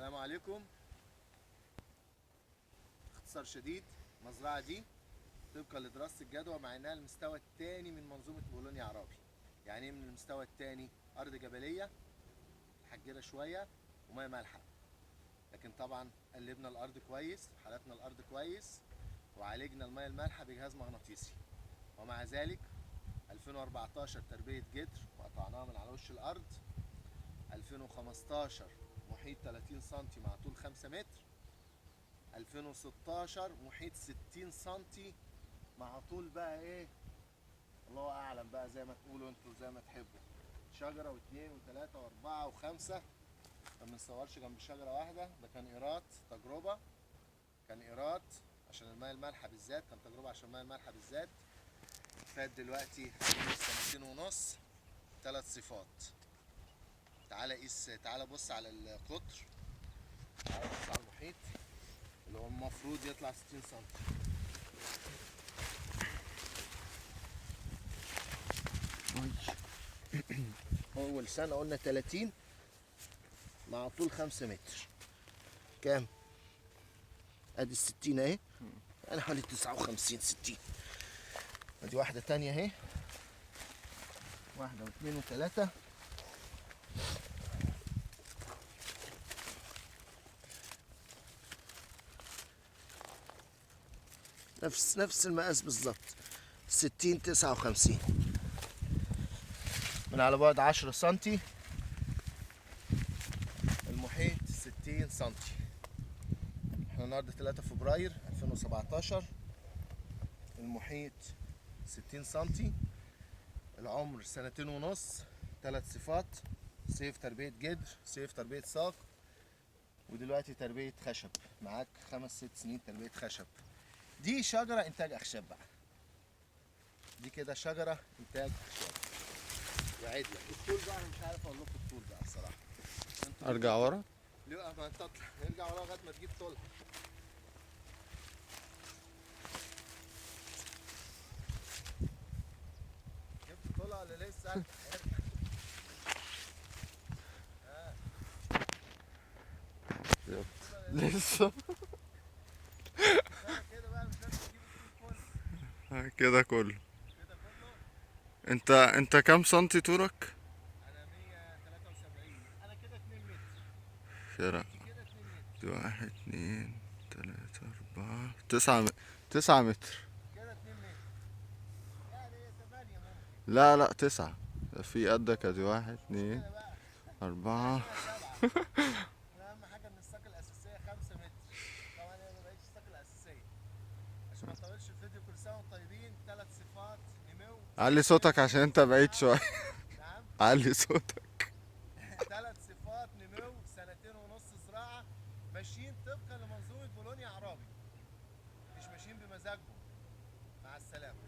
السلام عليكم. باختصار شديد، المزرعة دي طبقا لدراسة الجدوى مع انها المستوى الثاني من منظومة بولونيا عرابي. يعني ايه من المستوى الثاني؟ ارض جبلية حجرة شوية ومية مالحة، لكن طبعا قلبنا الارض كويس وحالتنا الارض كويس وعالجنا المية المالحة بجهاز مغناطيسي، ومع ذلك 2014 تربية جدر وقطعناها من على وش الارض. 2015 محيط 30 سنتي مع طول 5 متر. 2016 محيط 60 سنتي مع طول بقى ايه الله اعلم بقى، زي ما تقولوا انتوا زي ما تحبوا، شجره واثنين وثلاثه واربعه وخمسه. ما بنصورش جنب شجره واحده، ده كان ايراد تجربه، كان ايراد عشان الماء المالحه بالذات، كان تجربه عشان الماء المالحه بالذات. فات دلوقتي سنتين ونص، 3 صفات. تعالى قيس، تعالى بص على القطر، تعالى بص على المحيط اللي هو المفروض يطلع 60 سم. اول سنه قلنا 30 مع طول 5 متر، كام؟ ادي ال 60 اهي، يعني حوالي 59 60. ادي واحده تانية اهي، واحده واثنين وثلاثه. نفس المقاس بالظبط، 60 59 من على بعد 10 سنتي. المحيط 60 سنتي. احنا النهارده 3 فبراير 2017. المحيط 60 سنتي، العمر سنتين ونص، 3 صفات: صيف تربية جدر، صيف تربية ساق، ودلوقتي تربية خشب. معاك 5 6 سنين تربية خشب. دي شجرة انتاج اخشاب بقى، دي كده شجرة انتاج اخشاب. وعيد لك الطول بقى، انا مش عارف اقول لكم الطول بقى الصراحة. ارجع ورا. لا ما انت اطلع، ارجع ورا لغاية ما تجيب طولها. جبت طولها ولا لسه؟ ارجع. لسه كده بقى مش لازم تجيب الطول كله. كده كله. كده كله. انت كام سنتي طولك؟ انا 173، انا كده 2 متر. كده كده 2 متر. 1 2 3 4 9 متر. كده 2 متر، يعني 8 ممكن. لا 9. في قدك ادي 1 مش 2 مشكلة بقى. 4. هي 7. اهم حاجة ان الساق الاساسية 5 متر. طبعا هي ما بقتش الساق الاساسية. عشان ما اطولش الفيديو، كل سنة وانتم طيبين. 3 صفات نمو. علي صوتك عشان انت بعيد شوية. نعم. علي صوتك. 3 صفات نمو، سنتين ونص زراعة، ماشيين طبقا لمنظومة بولونيا عرابي، مش ماشيين بمزاجهم. مع السلامة.